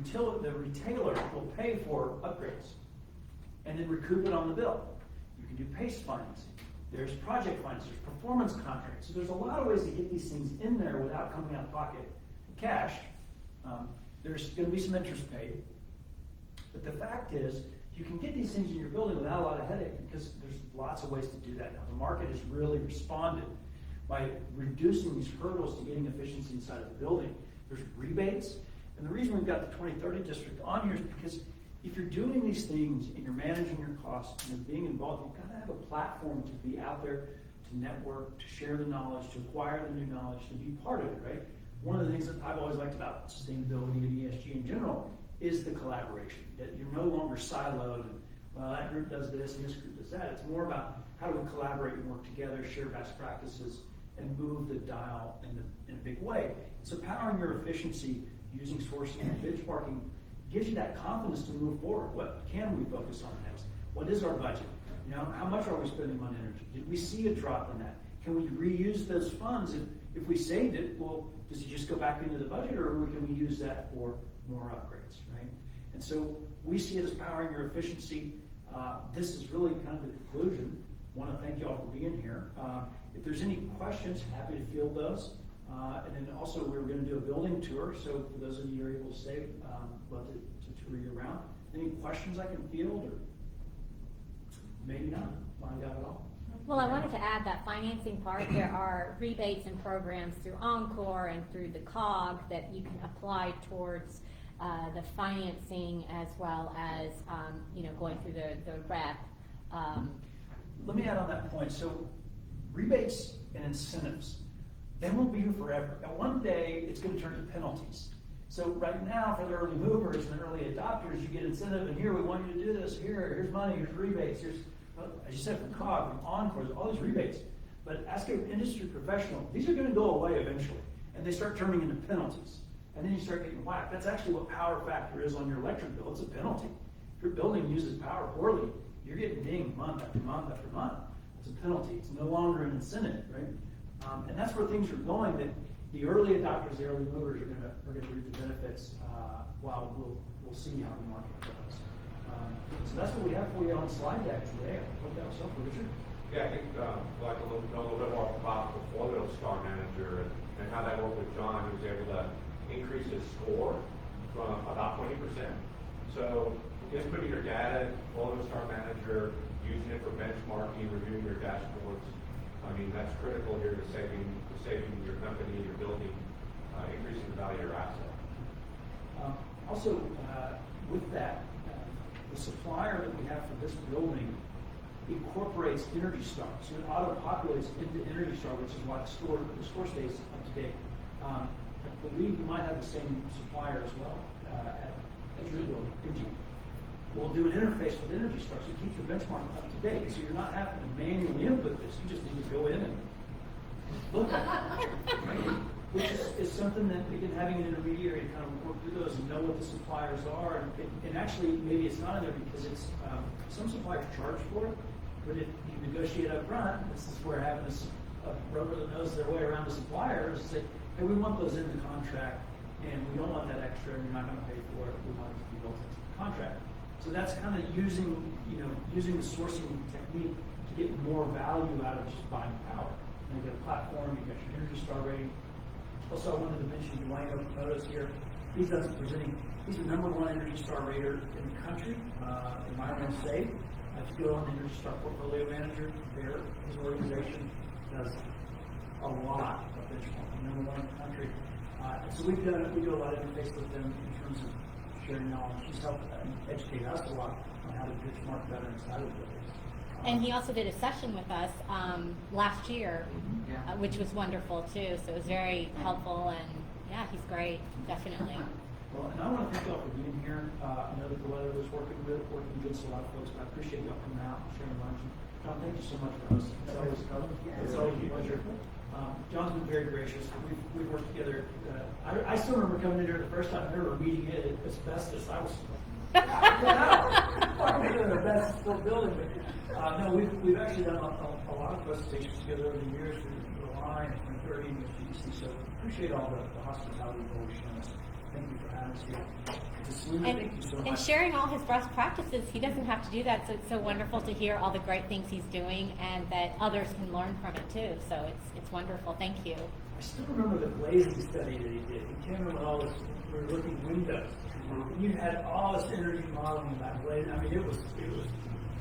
retailer will pay for upgrades and then recoup it on the bill. You can do PACE financing. There's project financing, there's performance contracts. So there's a lot of ways to get these things in there without coming out of pocket cash. There's going to be some interest paid. But the fact is, you can get these things in your building without a lot of headache because there's lots of ways to do that now. The market has really responded by reducing these hurdles to getting efficiency inside of the building. There's rebates. And the reason we've got the 2030 district on here is because if you're doing these things and you're managing your costs and you're being involved, you've got to have a platform to be out there, to network, to share the knowledge, to acquire the new knowledge, to be part of it, right? One of the things that I've always liked about sustainability and ESG in general is the collaboration, that you're no longer siloed and, well, that group does this and this group does that. It's more about how do we collaborate and work together, share best practices, and move the dial in a big way. So powering your efficiency using sourcing and benchmarking gives you that confidence to move forward. What can we focus on next? What is our budget? You know, how much are we spending on energy? Did we see a drop in that? Can we reuse those funds? If we saved it, well, does it just go back into the budget, or can we use that for more upgrades, right? And so we see it as powering your efficiency. This is really kind of the conclusion. I want to thank you all for being here. If there's any questions, happy to field those. And then also we're going to do a building tour. So for those of you who are able to stay, love to tour you around. Any questions I can field, or maybe not? Find out at all. well, I wanted to add that financing part. There are rebates and programs through Encore and through the COG that you can apply towards the financing as well as going through the REP. Let me add on that point. So rebates and incentives, they won't be here forever. And one day it's going to turn into penalties. So right now for the early movers and the early adopters, you get incentive, and here we want you to do this, here's money, here's rebates, here's, as you said, from COG, from Encore, there's all these rebates. But ask an industry professional, these are going to go away eventually. And they start turning into penalties. And then you start getting whacked. That's actually what power factor is on your electric bill. It's a penalty. If your building uses power poorly, you're getting dinged month after month after month. It's a penalty. It's no longer an incentive, right? And that's where things are going. That the early adopters, the early movers, are going to reap the benefits. While we'll see how the market goes. So that's what we have for you on slide deck today. I hope that was helpful, Richard. Yeah, I think I'd like to know a little bit more about the portfolio star manager and how that worked with John. He was able to increase his score from about 20%. So inputting your data, portfolio star manager, using it for benchmarking, reviewing your dashboards. I mean, that's critical here to saving your company, your building, increasing the value of your asset. Also, with that, the supplier that we have for this building incorporates Energy Star. So it auto-populates into Energy Star, which is why the store stays up to date. I believe you might have the same supplier as well at your building. we'll do an interface with Energy Star, so keep your benchmark up to date, so you're not having to manually input this, you just need to go in and look at it. Which is something that, again, having an intermediary to kind of work through those and know what the suppliers are, and actually, maybe it's not in there because it's, some suppliers charge for it, but if you negotiate up front, this is where having a rubber that knows their way around the suppliers, say, hey, we want those in the contract, and we don't want that extra, and you're not gonna pay for it, we want it to be built into the contract. So that's kind of using the sourcing technique to get more value out of just buying power. And you get a platform, you got your Energy Star rating. Also, I wanted to mention Dwayne Okamoto's here. He's done some presenting. He's the #1 Energy Star rater in the country, environmental safe. If you go on the Energy Star Portfolio Manager, his organization does a lot of benchmarking, #1 in the country. And so we do a lot of interface with them in terms of sharing knowledge. He's helped educate us a lot on how to benchmark better inside of the buildings. And he also did a session with us last year, which was wonderful too. So it was very helpful, and yeah, he's great, definitely. Well, and I want to thank y'all for being here. I know that the weather was working against a lot of folks, but I appreciate y'all coming out and sharing lunch. John, thank you so much for hosting. It's always a pleasure. John's been very gracious. We've worked together. I still remember coming in here the first time I remember meeting it at asbestos. I was in the best still building. No, we've actually done a lot of presentations together over the years through the line and 30 and the GDC. So appreciate all the hospitality you've always shown us. Thank you for having us here. Thank you so much. And sharing all his best practices, he doesn't have to do that. So it's so wonderful to hear all the great things he's doing, and that others can learn from it too. So it's wonderful. Thank you. I still remember the glazing study that he did. He came in with all this. We were looking at windows. You had all this energy modeling about glazing. I mean, it was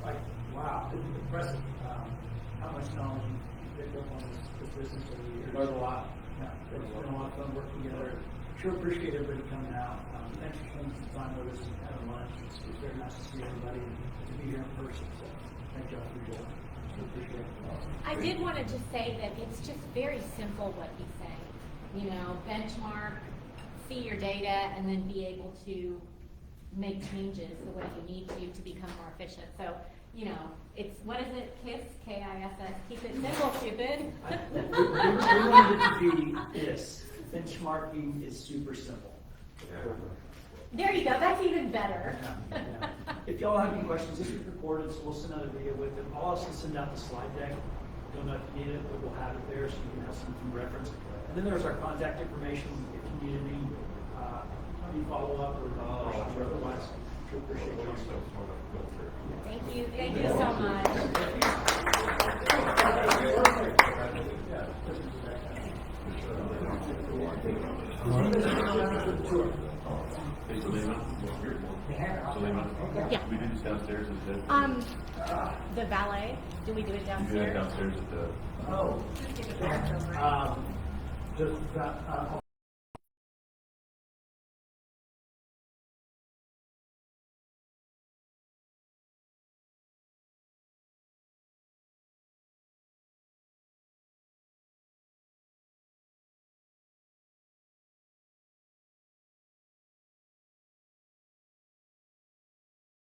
like, wow, it was impressive how much knowledge you picked up on this business over the years. Learned a lot. Yeah, it's been a lot of fun working together. Sure appreciate everybody coming out. Thanks for spending some time with us and having lunch. It's very nice to see everybody and to be here in person. So thank y'all for your joining. Appreciate it. I did want to just say that it's just very simple what he's saying. You know, benchmark, see your data, and then be able to make changes the way you need to become more efficient. So, you know, it's, what is it, KISS, K-I-S-S, keep it simple, stupid. We wanted it to be this. Benchmarking is super simple. There you go, that's even better. Yeah. If y'all have any questions, this is recorded, so we'll send out a video with it. I'll also send out the slide deck. Don't know if you need it, but we'll have it there so you can have something to reference. And then there's our contact information if you need any follow-up or questions or otherwise. Sure appreciate it. Thank you so much. Hey, Selena. Yeah. We do this downstairs at The valet, do we do it you do that downstairs? downstairs at the. Oh. Just